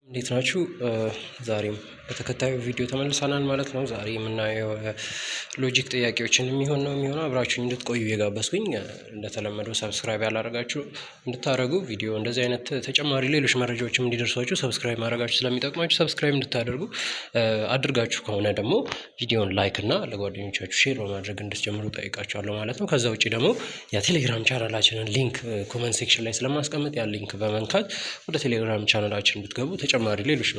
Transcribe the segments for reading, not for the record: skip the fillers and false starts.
እንዴት ናችሁ? ዛሬም በተከታዩ ቪዲዮ ተመልሰናል ማለት ነው። ዛሬ የምናየው ሎጂክ ጥያቄዎችን የሚሆነው አብራችሁኝ እንድትቆዩ እየጋበዝኩኝ እንደተለመደው ሰብስክራይብ ያላደረጋችሁ እንድታደርጉ ቪዲዮ እንደዚህ አይነት ተጨማሪ ሌሎች መረጃዎችም እንዲደርሷችሁ ሰብስክራይብ ማድረጋችሁ ስለሚጠቅማችሁ ሰብስክራይብ እንድታደርጉ አድርጋችሁ ከሆነ ደግሞ ቪዲዮን ላይክ እና ለጓደኞቻችሁ ሼር በማድረግ እንድትጀምሩ ጠይቃችኋለሁ ማለት ነው። ከዛ ውጭ ደግሞ የቴሌግራም ቻናላችንን ሊንክ ኮመንት ሴክሽን ላይ ስለማስቀመጥ ያ ሊንክ በመንካት ወደ ቴሌግራም ቻናላችን ብትገቡ ተጨማሪ ሌሎች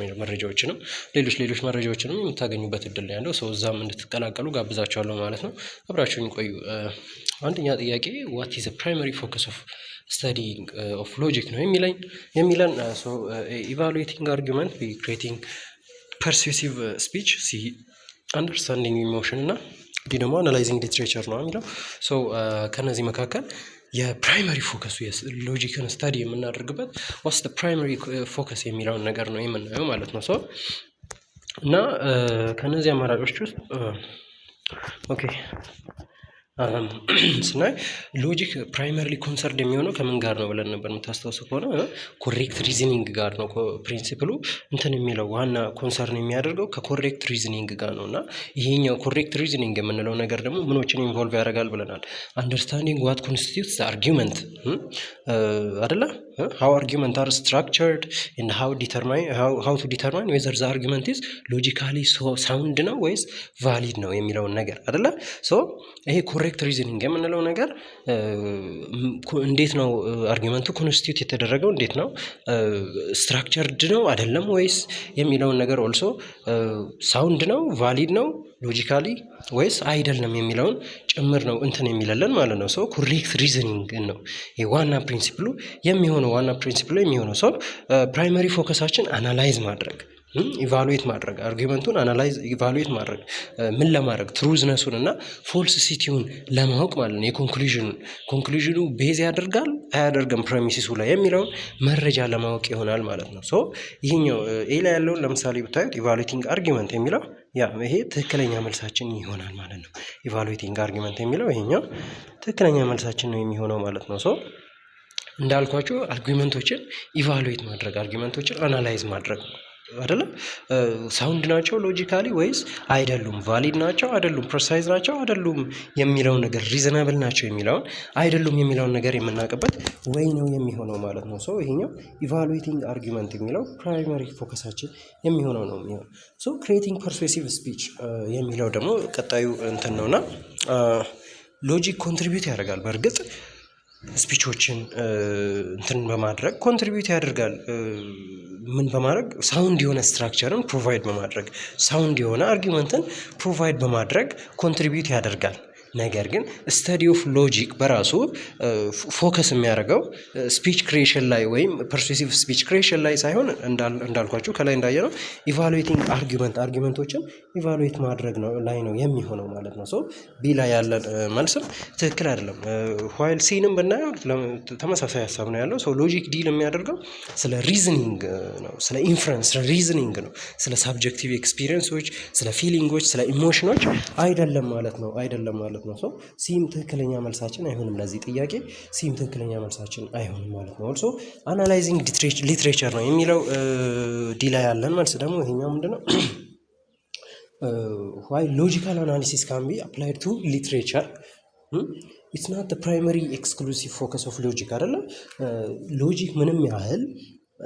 መረጃዎችንም የምታገኙበት እድል ላይ ያለው ሰው እዛም እንድትቀላቀሉ ጋብዛችኋለሁ ማለት ነው። አብራችሁኝ ቆዩ። አንደኛ ጥያቄ what is the primary focus of studying of logic ነው የሚለን so evaluating argument be creating persuasive speech see understanding emotion እና እንዲህ ደግሞ analyzing literature ነው የሚለው so ከነዚህ መካከል የፕራይመሪ ፎከሱ ሎጂክን ስታዲ የምናደርግበት ዋትስ ዘ ፕራይመሪ ፎከስ የሚለውን ነገር ነው የምናየው ማለት ነው። እና ከነዚህ አማራጮች ውስጥ ኦኬ ስናይ ሎጂክ ፕራይመሪሊ ኮንሰርድ የሚሆነው ከምን ጋር ነው ብለን ነበር የምታስታውሱ ከሆነ ኮሬክት ሪዝኒንግ ጋር ነው። ፕሪንሲፕሉ እንትን የሚለው ዋና ኮንሰርን የሚያደርገው ከኮሬክት ሪዝኒንግ ጋር ነው። እና ይሄኛው ኮሬክት ሪዝኒንግ የምንለው ነገር ደግሞ ምኖችን ኢንቮልቭ ያደርጋል ብለናል። አንደርስታንዲንግ ዋት ኮንስቲቱትስ አርጊመንት አይደለ how argument are structured and how to determine whether the argument is logically sound ነው ወይስ valid ነው የሚለውን ነገር አይደለ ይሄ ኮሬክት ሪዝኒንግ የምንለው ነገር እንዴት ነው አርጊመንቱ ኮንስቲቱት የተደረገው እንዴት ነው ስትራክቸርድ ነው አይደለም ወይስ የሚለውን ነገር ኦልሶ ሳውንድ ነው ቫሊድ ነው ሎጂካሊ ወይስ አይደለም የሚለውን ጭምር ነው እንትን የሚለለን ማለት ነው። ኮሬክት ሪዝኒንግ ነው ዋና ፕሪንሲፕሉ የሚሆነው ፕራይመሪ ፎከሳችን አናላይዝ ማድረግ ኢቫሉዌት ማድረግ አርጊመንቱን አናላይዝ ኢቫሉዌት ማድረግ ምን ለማድረግ ትሩዝነሱን እና ፎልስ ሲቲውን ለማወቅ ማለት ነው። ኮንክሉዥኑ ቤዝ ያደርጋል አያደርግም ፕሬሚሲሱ ላይ የሚለውን መረጃ ለማወቅ ይሆናል ማለት ነው። ይሄኛው ኤ ላይ ያለውን ለምሳሌ ብታዩት ኢቫሉዌቲንግ አርጊመንት የሚለው ይሄ ትክክለኛ መልሳችን ይሆናል ማለት ነው። ኢቫሉዌቲንግ አርጊመንት የሚለው ይሄኛው ትክክለኛ መልሳችን ነው የሚሆነው ማለት ነው። እንዳልኳችሁ አርጊመንቶችን ኢቫሉዌት ማድረግ አርጊመንቶችን አናላይዝ ማድረግ አይደለ ሳውንድ ናቸው ሎጂካሊ ወይስ አይደሉም ቫሊድ ናቸው አይደሉም ፕሪሳይዝ ናቸው አይደሉም የሚለውን ነገር ሪዝናብል ናቸው የሚለውን አይደሉም የሚለውን ነገር የምናውቅበት ወይ ነው የሚሆነው ማለት ነው። ይሄኛው ኢቫሉዌቲንግ አርጊመንት የሚለው ፕራይመሪ ፎከሳችን የሚሆነው ነው የሚሆነው። ክሪኤቲንግ ፐርሱሲቭ ስፒች የሚለው ደግሞ ቀጣዩ እንትን ነውና ሎጂክ ኮንትሪቢዩት ያደርጋል በእርግጥ ስፒቾችን እንትን በማድረግ ኮንትሪቢዩት ያደርጋል። ምን በማድረግ ሳውንድ የሆነ ስትራክቸርን ፕሮቫይድ በማድረግ ሳውንድ የሆነ አርጊመንትን ፕሮቫይድ በማድረግ ኮንትሪቢዩት ያደርጋል። ነገር ግን ስተዲ ኦፍ ሎጂክ በራሱ ፎከስ የሚያደርገው ስፒች ክሪኤሽን ላይ ወይም ፐርሱሲቭ ስፒች ክሪኤሽን ላይ ሳይሆን እንዳልኳችሁ ከላይ እንዳየነው ኢቫሉዌቲንግ አርጊመንቶችን ኢቫሉዌት ማድረግ ነው ላይ ነው የሚሆነው ማለት ነው። ቢ ላይ ያለን መልስም ትክክል አይደለም። ዋይል ሲንም ብናየው ተመሳሳይ ሀሳብ ነው ያለው። ሎጂክ ዲል የሚያደርገው ስለ ሪዝኒንግ ነው፣ ስለ ኢንፍረንስ ሪዝኒንግ ነው፣ ስለ ሳብጀክቲቭ ኤክስፒሪየንሶች፣ ስለ ፊሊንጎች፣ ስለ ኢሞሽኖች አይደለም ማለት ነው ነው። ሲም ትክክለኛ መልሳችን አይሆንም። ለዚህ ጥያቄ ሲም ትክክለኛ መልሳችን አይሆንም ማለት ነው። ኦልሶ አናላይዚንግ ሊትሬቸር ነው የሚለው ዲ ላይ ያለን መልስ ደግሞ ይሄኛው ምንድነው? why logical analysis can be applied to literature it's not the primary exclusive focus of logic አይደለም። ሎጂክ ምንም ያህል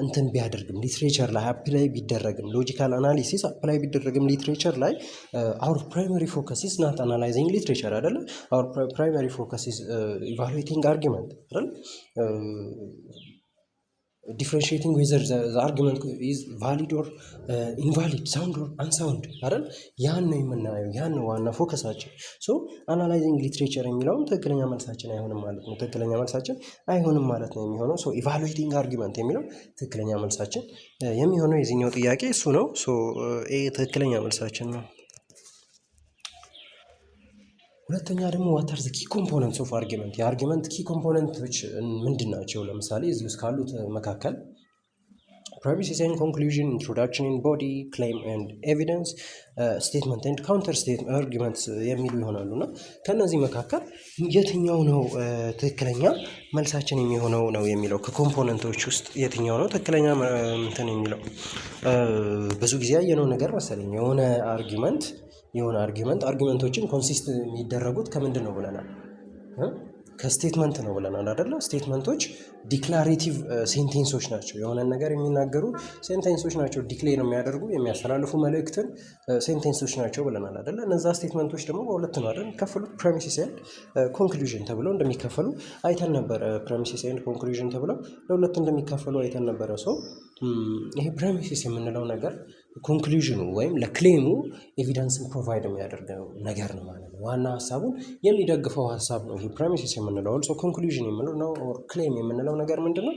እንትን ቢያደርግም ሊትሬቸር ላይ አፕላይ ቢደረግም ሎጂካል አናሊሲስ አፕላይ ቢደረግም ሊትሬቸር ላይ our primary focus is not analyzing literature አይደለ our primary focus is evaluating argument አይደል differentiating whether the argument is valid or invalid sound or unsound አይደል ያን ነው የምናየው ያን ዋና ፎከሳችን analyzing literature የሚለውም ትክክለኛ መልሳችን አይሆንም ማለት ነው። ትክክለኛ መልሳችን አይሆንም ማለት ነው የሚሆነው evaluating argument የሚለው ትክክለኛ መልሳችን የሚሆነው የዚህኛው ጥያቄ እሱ ነው። ኤ ትክክለኛ መልሳችን ነው። ሁለተኛ ደግሞ what are the key components of argument የአርጊመንት ኪ ኮምፖነንቶች ምንድን ናቸው? ለምሳሌ እዚህ ውስጥ ካሉት መካከል ፕሬሚሲስ ኤንድ ኮንክሉዥን፣ ኢንትሮዳክሽን ኤንድ ቦዲ፣ ክሌም ኤንድ ኤቪደንስ፣ ስቴትመንት ኤንድ ካውንተር አርጊመንትስ የሚሉ ይሆናሉ እና ከእነዚህ መካከል የትኛው ነው ትክክለኛ መልሳችን የሚሆነው ነው የሚለው ከኮምፖነንቶች ውስጥ የትኛው ነው ትክክለኛ እንትን የሚለው ብዙ ጊዜ ያየነው ነገር መሰለኝ የሆነ አርጊመንቶችን ኮንሲስት የሚደረጉት ከምንድን ነው ብለናል? ከስቴትመንት ነው ብለናል አይደለ? ስቴትመንቶች ዲክላሬቲቭ ሴንቴንሶች ናቸው። የሆነን ነገር የሚናገሩ ሴንቴንሶች ናቸው። ዲክሌር የሚያደርጉ የሚያስተላልፉ መልእክትን ሴንቴንሶች ናቸው ብለናል አይደለ? እነዛ ስቴትመንቶች ደግሞ በሁለት ነው አይደል የሚከፈሉት? ፕሬሚሲስ ኤንድ ኮንክሉዥን ተብለው እንደሚከፈሉ አይተን ነበረ። ፕሬሚሲስ ኤንድ ኮንክሉዥን ተብለው ለሁለት እንደሚከፈሉ አይተን ነበረ። ሰው ይሄ ፕሬሚሲስ የምንለው ነገር ኮንክሉዥኑ ወይም ለክሌሙ ኤቪደንስን ፕሮቫይድ የሚያደርገው ነገር ነው ማለት ነው። ዋና ሀሳቡን የሚደግፈው ሀሳብ ነው ይሄ ፕሬሚሲስ የምንለው። ኦልሶ ኮንክሉዥን የምንለው ክሌም የምንለው ነገር ምንድን ነው?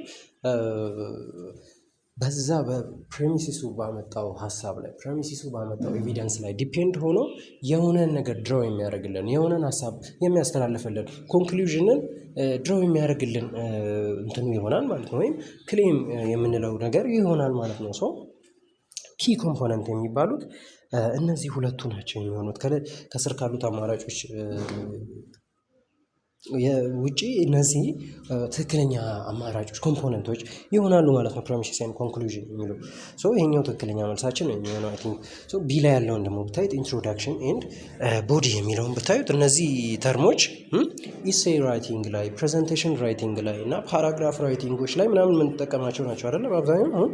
በዛ በፕሬሚሲሱ ባመጣው ሀሳብ ላይ ፕሬሚሲሱ ባመጣው ኤቪደንስ ላይ ዲፔንድ ሆኖ የሆነን ነገር ድሮው የሚያደርግልን የሆነን ሀሳብ የሚያስተላልፍልን ኮንክሉዥንን ድሮው የሚያደርግልን እንትኑ ይሆናል ማለት ነው። ወይም ክሌም የምንለው ነገር ይሆናል ማለት ነው። ሶ ኪ ኮምፖነንት የሚባሉት እነዚህ ሁለቱ ናቸው የሚሆኑት። ከስር ካሉት አማራጮች ውጪ እነዚህ ትክክለኛ አማራጮች ኮምፖነንቶች ይሆናሉ ማለት ነው። ፕሬሚሲስ ኤንድ ኮንክሉዥን የሚለው ይሄኛው ትክክለኛ መልሳችን የሚሆነው አይ ቲንክ። ቢ ላይ ያለውን ደግሞ ብታዩት ኢንትሮዳክሽን ኤንድ ቦዲ የሚለውን ብታዩት እነዚህ ተርሞች ኢሴይ ራይቲንግ ላይ፣ ፕሬዘንቴሽን ራይቲንግ ላይ እና ፓራግራፍ ራይቲንጎች ላይ ምናምን የምንጠቀማቸው ናቸው አይደለ? በአብዛኛው አሁን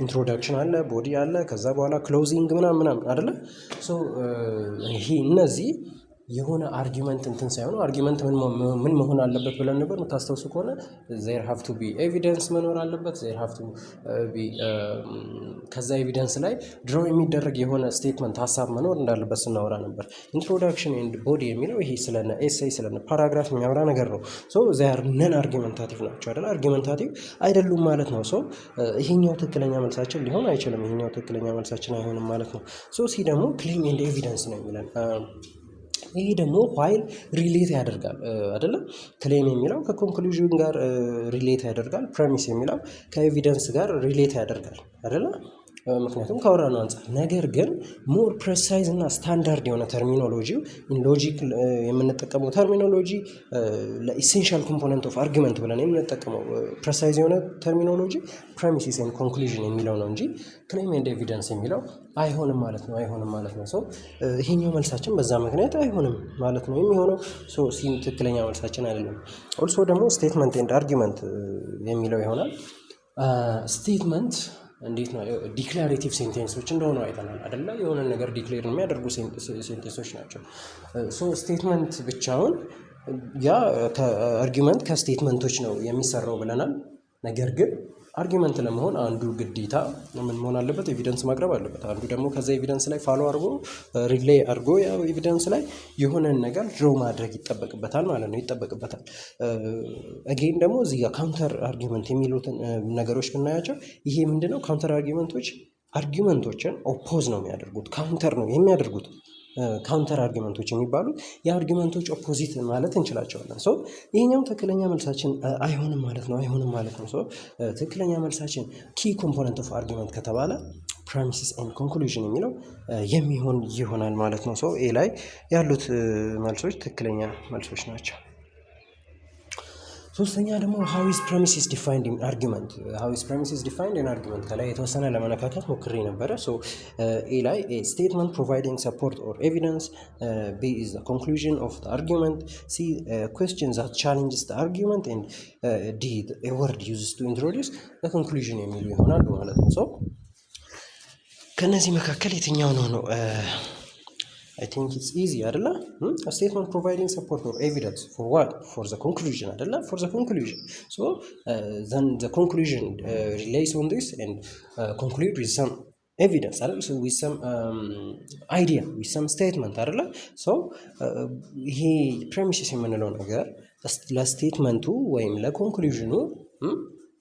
ኢንትሮዳክሽን አለ፣ ቦዲ አለ፣ ከዛ በኋላ ክሎዚንግ ምናምን አይደለ? ይሄ እነዚህ የሆነ አርጊመንት እንትን ሳይሆን አርጊመንት ምን መሆን አለበት ብለን ነበር የምታስታውሱ ከሆነ ዜር ሃቭ ቱ ቢ ኤቪደንስ መኖር አለበት። ዜር ሃቭ ቱ ቢ ከዛ ኤቪደንስ ላይ ድሮ የሚደረግ የሆነ ስቴትመንት ሀሳብ መኖር እንዳለበት ስናወራ ነበር። ኢንትሮዳክሽን ኤንድ ቦዲ የሚለው ይሄ ስለነ ኤሴይ ስለነ ፓራግራፍ የሚያወራ ነገር ነው። ዜር ነን አርጊመንታቲቭ ናቸው አይደል? አርጊመንታቲቭ አይደሉም ማለት ነው። ይሄኛው ትክክለኛ መልሳችን ሊሆን አይችልም። ይሄኛው ትክክለኛ መልሳችን አይሆንም ማለት ነው። ሲ ደግሞ ክሌም ኤንድ ኤቪደንስ ነው የሚለን። ይሄ ደግሞ ዋይል ሪሌት ያደርጋል አይደለም? ክሌም የሚለው ከኮንክሉዥን ጋር ሪሌት ያደርጋል። ፕሬሚስ የሚለው ከኤቪደንስ ጋር ሪሌት ያደርጋል አይደለም? ምክንያቱም ካወራነው አንጻር። ነገር ግን ሞር ፕሬሳይዝ እና ስታንዳርድ የሆነ ተርሚኖሎጂው ሎጂክ የምንጠቀመው ተርሚኖሎጂ ለኢሴንሻል ኮምፖነንት ኦፍ አርጊመንት ብለን የምንጠቀመው ፕሬሳይዝ የሆነ ተርሚኖሎጂ ፕሬሚሲስ ኤንድ ኮንክሉዥን የሚለው ነው እንጂ ክሌም ኤንድ ኤቪደንስ የሚለው አይሆንም ማለት ነው። ይሄኛው መልሳችን በዛ ምክንያት አይሆንም ማለት ነው የሚሆነው። ሲን ትክክለኛ መልሳችን አይደለም። ኦልሶ ደግሞ ስቴትመንት ኤንድ አርጊመንት የሚለው ይሆናል። ስቴትመንት እንዴት ነው? ዲክላሬቲቭ ሴንቴንሶች እንደሆኑ አይተናል አይደለ? የሆነ ነገር ዲክሌር የሚያደርጉ ሴንቴንሶች ናቸው። ስቴትመንት ብቻውን ያ አርጊመንት ከስቴትመንቶች ነው የሚሰራው ብለናል። ነገር ግን አርጊመንት ለመሆን አንዱ ግዴታ ምን መሆን አለበት? ኤቪደንስ ማቅረብ አለበት። አንዱ ደግሞ ከዛ ኤቪደንስ ላይ ፋሎ አድርጎ ሪሌይ አድርጎ ያው ኤቪደንስ ላይ የሆነን ነገር ድሮ ማድረግ ይጠበቅበታል ማለት ነው። አጌን ደግሞ እዚህ ጋር ካውንተር አርጊመንት የሚሉትን ነገሮች ብናያቸው ይሄ ምንድነው? ካውንተር አርጊመንቶችን ኦፖዝ ነው የሚያደርጉት፣ ካውንተር ነው የሚያደርጉት። ካውንተር አርጊመንቶች የሚባሉት የአርጊመንቶች ኦፖዚት ማለት እንችላቸዋለን። ይሄኛው ትክክለኛ መልሳችን አይሆንም ማለት ነው። ትክክለኛ መልሳችን ኪ ኮምፖነንት ኦፍ አርጊመንት ከተባለ ፕሬሚሲስ ኤንድ ኮንክሉዥን የሚለው የሚሆን ይሆናል ማለት ነው። ኤ ላይ ያሉት መልሶች ትክክለኛ መልሶች ናቸው። ሶስተኛ ደግሞ how is premises defined in argument? how is premises defined in argument ከላይ የተወሰነ ለመነካካት ሞክሬ ነበረ። ኤ ላይ statement providing support or evidence, B is the conclusion of the argument, C questions that challenges the argument, and D a word used to introduce the conclusion የሚሉ ይሆናሉ ማለት ነው። ከነዚህ መካከል የትኛው ነው I think it's easy አይደለ? A statement providing support or evidence for what? For the conclusion አይደለ? For the conclusion. Then the conclusion relates on this and conclude with some evidence አይደለ? With some idea, with some statement አይደለ? ይሄ premises የምንለው ነገር ለስቴትመንቱ ወይም ለኮንክሉዥኑ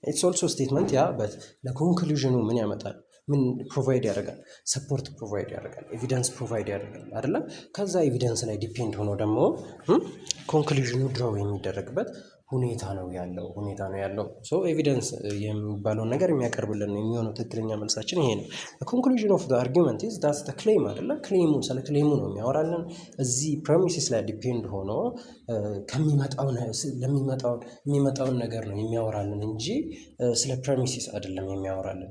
it's also statement but ለኮንክሉዥኑ ምን ያመጣል? ምን ፕሮቫይድ ያደርጋል? ሰፖርት ፕሮቫይድ ያደርጋል፣ ኤቪደንስ ፕሮቫይድ ያደርጋል አይደለም? ከዛ ኤቪደንስ ላይ ዲፔንድ ሆኖ ደግሞ ኮንክሉዥኑ ድሮው የሚደረግበት ሁኔታ ነው ያለው። ሶ ኤቪደንስ የሚባለውን ነገር የሚያቀርብልን ነው የሚሆነው ትክክለኛ መልሳችን ይሄ ነው። ኮንክሉዥን ኦፍ ዘ አርጊመንት ኢዝ ዳትስ ዘ ክሌም አይደለ? ስለ ክሌሙ ነው የሚያወራልን። እዚህ ፕሬሚሲስ ላይ ዲፔንድ ሆኖ የሚመጣውን ነገር ነው የሚያወራልን እንጂ ስለ ፕሬሚሲስ አይደለም የሚያወራልን።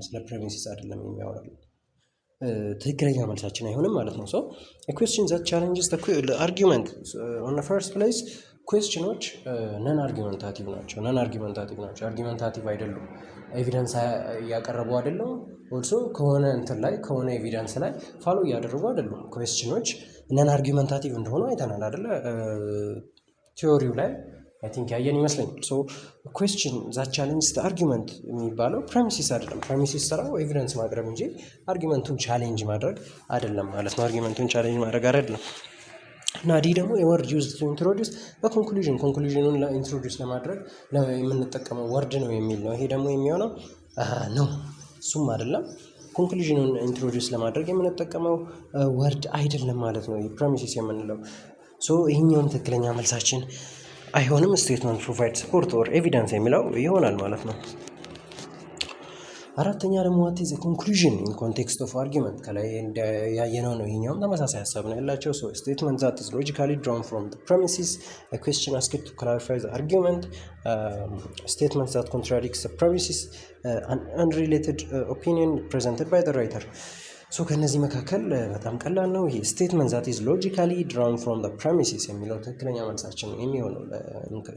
ትክክለኛ መልሳችን አይሆንም ማለት ነው። ሶ ኩዌስችን ዛት ቻሌንጅስ ዘ አርጊመንት ኦን ዘ ፈርስት ፕሌስ ኩዌስችኖች ነን አርጊመንታቲቭ ናቸው። አርጊመንታቲቭ አይደሉም። ኤቪደንስ እያቀረቡ አይደለም። ኦልሶ ከሆነ ኤቪደንስ ላይ ፋሎ እያደረጉ አይደሉም። ኩዌስችኖች ነን አርጊመንታቲቭ እንደሆኑ አይተናል አይደለ? ቲዮሪው ላይ አይ ቲንክ ያየን ይመስለኛል። ሶ ኩዌስችን ዛት ቻሌንጅስ ዘ አርጊመንት የሚባለው ፕሬሚሲስ አይደለም። ፕሬሚሲስ ስራው ኤቪደንስ ማቅረብ እንጂ አርጊመንቱን ቻሌንጅ ማድረግ አይደለም ማለት ነው። እና ዲ ደግሞ የወርድ ዩዝድ ቱ ኢንትሮዲውስ ኮንክሉዥኑን ኢንትሮዲውስ ለማድረግ የምንጠቀመው ወርድ ነው የሚል ነው። ይሄ ደግሞ የሚሆነው ነው እሱም አይደለም። ኮንክሉዥኑን ኢንትሮዲውስ ለማድረግ የምንጠቀመው ወርድ አይደለም ማለት ነው ፕሬሚሲስ የምንለው። ሶ ይህኛውም ትክክለኛ መልሳችን አይሆንም። ስቴትመንት ፕሮቫይድ ሰፖርት ኦር ኤቪደንስ የሚለው ይሆናል ማለት ነው። አራተኛ ደግሞ ዋት ኢዝ ኮንክሉዥን ኢን ኮንቴክስት ኦፍ አርጊመንት ከላይ ያየነው ነው። ይሄኛውም ተመሳሳይ ሀሳብ ነው ያላቸው። ሶ ስቴትመንት ዛት ኢዝ ሎጂካሊ ድሮን ፍሮም ዘ ፕሬሚሲስ ኤ ኩዌስችን አስክድ ቱ ክላሪፋይ ዘ አርጊመንት ስቴትመንት ዛት ኮንትራዲክትስ ዘ ፕሬሚሲስ አን አንሪሌትድ ኦፒኒየን ፕሬዘንትድ ባይ ዘ ራይተር። ሶ ከነዚህ መካከል በጣም ቀላል ነው ይሄ ስቴትመንት ዛት ኢዝ ሎጂካሊ ድራውን ፍሮም ዘ ፕሬሚሲስ የሚለው ትክክለኛ መልሳችን ነው የሚሆነው።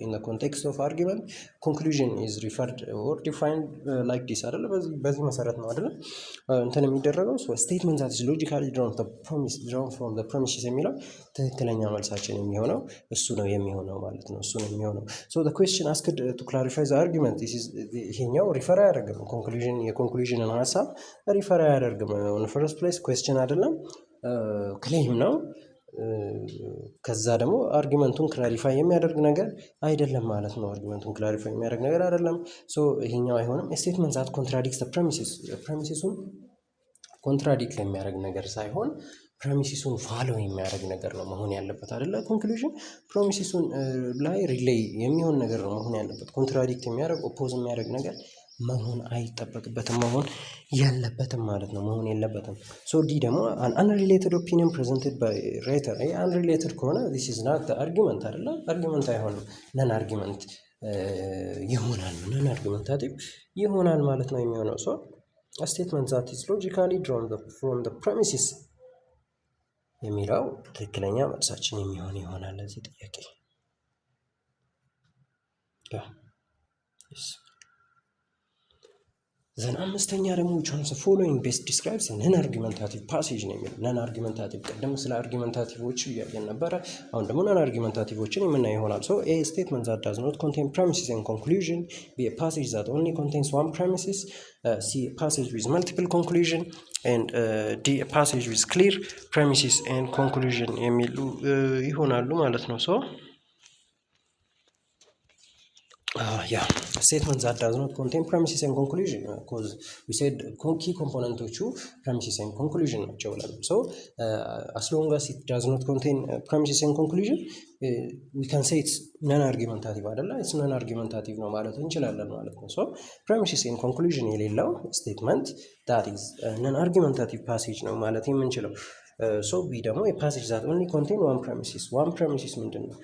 ኢን ዘ ኮንቴክስት ኦፍ አርጊመንት ኮንክሉዥን ኢዝ ሪፈርድ ኦር ዲፋይንድ ላይክ ዲስ አይደለ? በዚህ መሰረት ነው አይደለ እንትን የሚደረገው። ሶ ስቴትመንት ዛት ኢዝ ሎጂካሊ ድራውን ፍሮም ዘ ፕሬሚሲስ የሚለው ትክክለኛ መልሳችን የሚሆነው እሱ ነው የሚሆነው ማለት ነው። ሶ ዘ ኩዌስችን አስክድ ቱ ክላሪፋይ ዘ አርጊመንት ይሄኛው ሪፈር አያደርግም። የኮንክሉዥንን ሀሳብ ሪፈር አያደርግም። ፈርስት ፕሌስ ኩዌስችን አይደለም ክሌም ነው። ከዛ ደግሞ አርጊመንቱን ክላሪፋይ የሚያደርግ ነገር አይደለም ማለት ነው። ሶ ይሄኛው አይሆንም። ስቴትመንት ዛት ኮንትራዲክትስ ዘ ፕሬሚሲሱን ኮንትራዲክት የሚያደርግ ነገር ሳይሆን ፕሬሚሲሱን ፋሎ የሚያደርግ ነገር ነው መሆን ያለበት አይደለ? ኮንክሉዥን ፕሬሚሲሱን ላይ ሪሌይ የሚሆን ነገር ነው መሆን ያለበት። ኮንትራዲክት የሚያደርግ ኦፖዝ የሚያደርግ ነገር መሆን አይጠበቅበትም፣ መሆን የለበትም ማለት ነው። መሆን የለበትም። ሶ ዲ ደግሞ አንሪሌትድ ኦፒኒየን ፕሬዘንትድ ባይ ራይተር። አንሪሌትድ ከሆነ ዚስ ኢዝ ናት አርጊመንት አይደለ? አርጊመንት አይሆንም። ነን አርጊመንት ይሆናል። ነን አርጊመንታቲቭ ይሆናል ማለት ነው የሚሆነው። ሶ ስቴትመንት ዛት ኢዝ ሎጂካሊ ድሮን ፍሮም ዘ ፕሬሚሲስ የሚለው ትክክለኛ መልሳችን የሚሆን ይሆናል ለዚህ ጥያቄ። ዘን አምስተኛ ደግሞ ቻንስ ፎሎዊንግ ቤስት ዲስክራይብስ ነን አርጊመንታቲቭ ፓሴጅ ነው የሚለው። ነን አርጊመንታቲቭ ቅድም ስለ አርጊመንታቲቮች እያየን ነበረ። አሁን ደግሞ ነን አርጊመንታቲቮችን የምናየው ይሆናል። ሶ ኤ ስቴትመንት ዛት ዳዝ ኖት ኮንቴን ፕሬሚሲስ ኤንድ ኮንክሉዥን፣ ቢ ፓሴጅ ዛት ኦንሊ ኮንቴንስ ዋን ፕሬሚሲስ፣ ሲ ፓሴጅ ዊዝ መልቲፕል ኮንክሉዥን ኤንድ ዲ ፓሴጅ ዊዝ ክሊር ፕሬሚሲስ ኤንድ ኮንክሉዥን የሚሉ ይሆናሉ ማለት ነው። ሶ ስቴትመንት ዛት ዳዝ ኖት ኮንቴን ፕሬሚሲስ ኤንድ ኮንክሉዥን ኮዝ ዊ ሴድ ኪ ኮምፖነንቶቹ ፕሬሚሲስ ኤንድ ኮንክሉዥን ናቸው ብለን ሶ አስ ሎንግ አስ ኢት ዳዝ ኖት ኮንቴን ፕሬሚሲስ ኤንድ ኮንክሉዥን ዊ ካን ሴ ኢትስ ነን አርጊመንታቲቭ አይደለ? ኢትስ ነን አርጊመንታቲቭ ነው ማለት እንችላለን ማለት ነው። ሶ ፕሬሚሲስ ኤንድ ኮንክሉዥን የሌለው ስቴትመንት ዳት ኢዝ ነን አርጊመንታቲቭ ፓሴጅ ነው ማለት የምንችለው። ሶ ቢ ደግሞ የፓሴጅ ዛት ኦንሊ ኮንቴን ዋን ፕሬሚሲስ ምንድን ነው?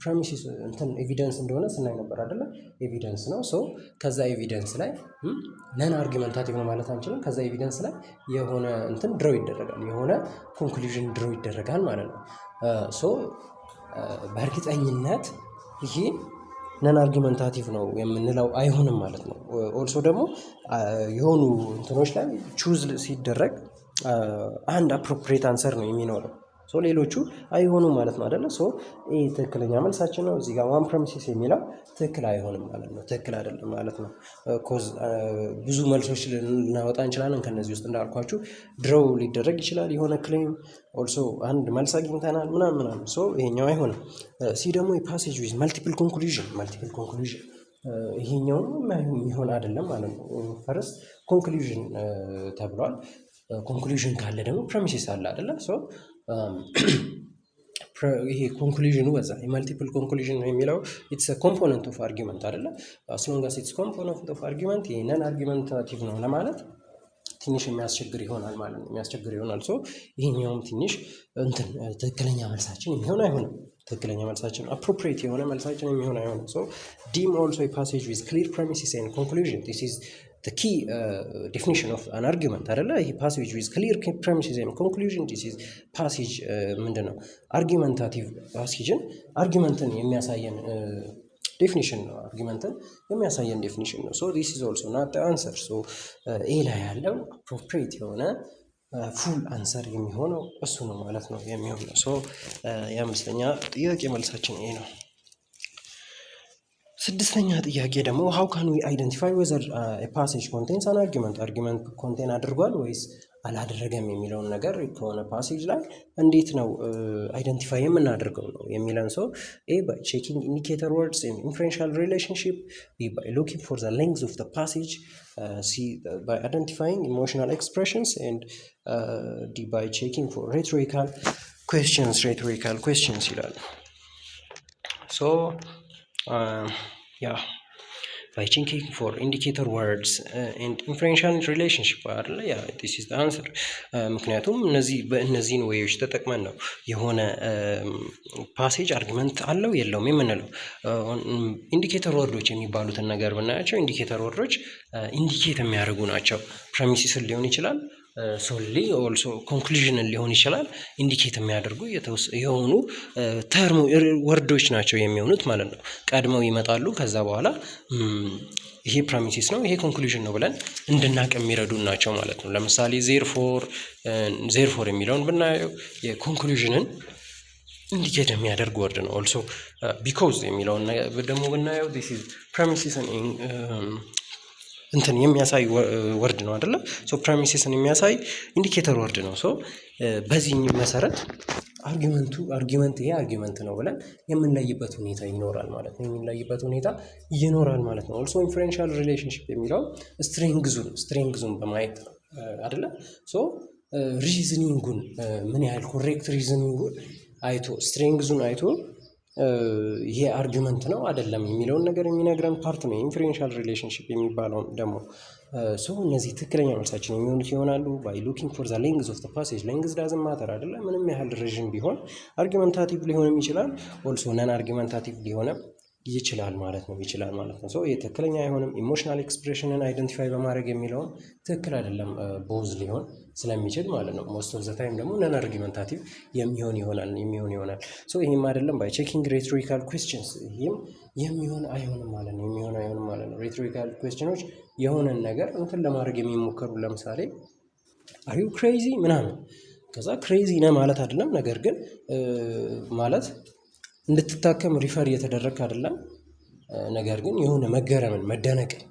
ፕሬሚሲስ እንትን ኤቪደንስ እንደሆነ ስናይ ነበር አይደለ? ኤቪደንስ ነው። ሶ ከዛ ኤቪደንስ ላይ ነን አርጊመንታቲቭ ነው ማለት አንችልም። ከዛ ኤቪደንስ ላይ የሆነ እንትን ድሮ ይደረጋል፣ የሆነ ኮንክሉዥን ድሮ ይደረጋል ማለት ነው። ሶ በእርግጠኝነት ይሄ ነን አርጊመንታቲቭ ነው የምንለው አይሆንም ማለት ነው። ኦልሶ ደግሞ የሆኑ እንትኖች ላይ ቹዝ ሲደረግ አንድ አፕሮፕሪየት አንሰር ነው የሚኖረው። ሶ ሌሎቹ አይሆኑም ማለት ነው አይደለ? ሶ ይህ ትክክለኛ መልሳችን ነው። እዚህ ጋር ዋን ፕሬሚሲስ የሚለው ትክክል አይሆንም ማለት ነው። ትክክል አይደለም ማለት ነው። ኮዝ ብዙ መልሶች ልናወጣ እንችላለን። ከነዚህ ውስጥ እንዳልኳችሁ ድሮው ሊደረግ ይችላል የሆነ ክሌም፣ ኦልሶ አንድ መልስ አግኝተናል ምናምን። ሶ ይሄኛው አይሆንም። ሲ ደግሞ የፓሴጅ ዊዝ መልቲፕል ኮንክሉዥን ይሄኛው የሚሆን አይደለም ማለት ነው። ፈርስት ኮንክሉዥን ተብሏል። ኮንክሉዥን ካለ ደግሞ ፕሬሚሲስ አለ አይደለ? ሶ ይሄ ኮንክሉዥኑ በዛ የመልቲፕል ኮንክሉዥን ነው የሚለው ኢትስ ኮምፖነንት ኦፍ አርጊመንት አይደለ? አስ ሎንግ አስ ኢትስ ኮምፖነንት ኦፍ አርጊመንት ይሄንን አርጊመንታቲቭ ነው ለማለት ትንሽ የሚያስቸግር ይሆናል ማለት ነው። የሚያስቸግር ይሆናል። ሶ ይሄኛውም ትንሽ እንትን ትክክለኛ መልሳችን የሚሆን አይሆንም። ትክክለኛ መልሳችን አፕሮፕሪየት የሆነ መልሳችን የሚሆን አይሆንም። ሶ ዲም ኦልሶ ፓሴጅ ዊዝ ክሊር ፕሬሚሲስ ኤንድ ኮንክሉዥን ዲስ ኢዝ the key definition of an argument አይደለ? ይሄ passage with clear premises and conclusion this is passage ምንድነው? አርጊመንታቲቭ ፓሴጅን አርጊመንትን የሚያሳየን ዴፊኒሽን ነው። አርጊመንትን የሚያሳየን ዴፊኒሽን ነው። ሶ this is also not the answer. ሶ ኤ ላይ ያለው appropriate የሆነ ፉል አንሰር የሚሆነው እሱ ነው ማለት ነው የሚሆነው። ሶ የአምስተኛ ጥያቄ መልሳችን ይሄ ነው። ስድስተኛ ጥያቄ ደግሞ how can we identify whether a passage contains an argument አርጊመንት ኮንቴን አድርጓል ወይስ አላደረገም የሚለውን ነገር ከሆነ ፓሴጅ ላይ እንዴት ነው አይደንቲፋይ የምናደርገው ነው የሚለን። ሰው ኤ by checking indicator words in inferential relationship, B by looking for the length of the passage, C by identifying emotional expressions, and D by checking for rhetorical questions ይላል። So yeah, by checking for indicator words and inferential relationship አይደለ? ያ this is the answer። ምክንያቱም በእነዚህን ወይዎች ተጠቅመን ነው የሆነ ፓሴጅ አርጊመንት አለው የለውም የምንለው። ኢንዲኬተር ወርዶች የሚባሉትን ነገር ብናያቸው ኢንዲኬተር ወርዶች ኢንዲኬት የሚያደርጉ ናቸው። ፕሬሚሲስን ሊሆን ይችላል፣ ሶሊ ኦልሶ ኮንክሉዥንን ሊሆን ይችላል። ኢንዲኬት የሚያደርጉ የሆኑ ተርም ወርዶች ናቸው የሚሆኑት ማለት ነው። ቀድመው ይመጣሉ። ከዛ በኋላ ይሄ ፕሬሚሲስ ነው፣ ይሄ ኮንክሉዥን ነው ብለን እንድናቅ የሚረዱ ናቸው ማለት ነው። ለምሳሌ ዜርፎር የሚለውን ብናየው የኮንክሉዥንን ኢንዲኬት የሚያደርግ ወርድ ነው። ኦልሶ ቢኮዝ የሚለውን ደግሞ ብናየው ዲስ ኢዝ ፕሬሚሲስን እንትን የሚያሳይ ወርድ ነው አይደለ? ሶ ፕሬሚሲስን የሚያሳይ ኢንዲኬተር ወርድ ነው። ሶ በዚህ መሰረት አርጊመንት ይሄ አርጊመንት ነው ብለን የምንለይበት ሁኔታ ይኖራል ማለት ነው። የምንለይበት ሁኔታ ይኖራል ማለት ነው። ኦልሶ ኢንፈረንሻል ሪሌሽንሺፕ የሚለው ስትሪንግዙን በማየት አይደለ? ሶ ሪዝኒንጉን ምን ያህል ኮሬክት ሪዝኒንጉን አይቶ ስትሪንግዙን አይቶ ይሄ አርጊመንት ነው አይደለም የሚለውን ነገር የሚነግረን ፓርት ነው ኢንፈረንሻል ሪሌሽንሺፕ የሚባለው ደግሞ። ሶ እነዚህ ትክክለኛ መልሳችን የሚሆኑት ይሆናሉ። ባይ ሉኪንግ ፎር ዘ ሌንግዝ ኦፍ ዘ ፓሴጅ ሌንግዝ ዳዝንት ማተር አይደለ? ምንም ያህል ረዥም ቢሆን አርጊመንታቲቭ ሊሆንም ይችላል፣ ኦልሶ ነን አርጊመንታቲቭ ሊሆንም ይችላል ማለት ነው። ሶ ይሄ ትክክለኛ አይሆንም። ኢሞሽናል ኤክስፕሬሽንን አይደንቲፋይ በማድረግ የሚለውን ትክክል አይደለም፣ ቦዝ ሊሆን ስለሚችል ማለት ነው። ሞስት ኦፍ ዘ ታይም ደግሞ ነን አርጊመንታቲቭ የሚሆን ይሆናል። ሶ ይህም አይደለም። ባይ ቼኪንግ ሬቶሪካል ኩዌስችንስ ይህም የሚሆን አይሆንም ማለት ነው። ሬቶሪካል ኩዌስችኖች የሆነን ነገር እንትን ለማድረግ የሚሞከሩ ለምሳሌ አር ዩ ክሬዚ ምናምን፣ ከዛ ክሬዚ ነህ ማለት አይደለም፣ ነገር ግን ማለት እንድትታከም ሪፈር እየተደረግክ አይደለም፣ ነገር ግን የሆነ መገረምን መደነቅን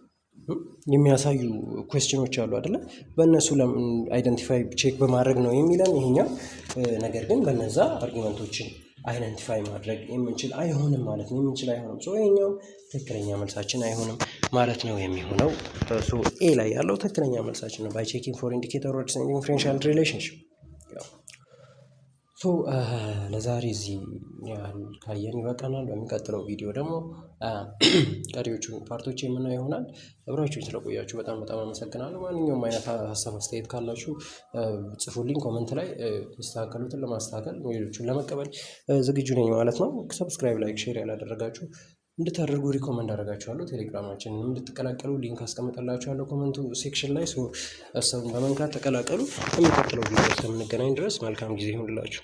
የሚያሳዩ ኩዌስችኖች አሉ አይደለ? በእነሱ አይደንቲፋይ ቼክ በማድረግ ነው የሚለን ይሄኛው። ነገር ግን በነዛ አርጊመንቶችን አይደንቲፋይ ማድረግ የምንችል አይሆንም ማለት ነው። ሶ ይሄኛው ትክክለኛ መልሳችን አይሆንም ማለት ነው የሚሆነው። ሶ ኤ ላይ ያለው ትክክለኛ መልሳችን ነው። ባይ ቼኪንግ ፎር ኢንዲኬተር ወርድስ ኤንድ ኢንፈረንሻል ሪሌሽንሺፕ። ሶ ለዛሬ እዚህ ካየን ይበቃናል። በሚቀጥለው ቪዲዮ ደግሞ ቀሪዎቹን ፓርቶች የምናየው ይሆናል። አብራችሁኝ ስለቆያችሁ በጣም አመሰግናለሁ። ማንኛውም አይነት ሀሳብ አስተያየት ካላችሁ ጽፉልኝ ኮመንት ላይ። የተስተካከሉትን ለማስተካከል ሌሎቹን ለመቀበል ዝግጁ ነኝ ማለት ነው። ሰብስክራይብ፣ ላይክ፣ ሼር ያላደረጋችሁ እንድታደርጉ ሪኮመንድ አደርጋችኋለሁ። ቴሌግራማችንን እንድትቀላቀሉ ሊንክ አስቀምጥላችኋለሁ ኮመንቱ ሴክሽን ላይ። እሱን በመንካት ተቀላቀሉ። የሚቀጥለው ቪዲዮ እስከምንገናኝ ድረስ መልካም ጊዜ ይሁንላችሁ።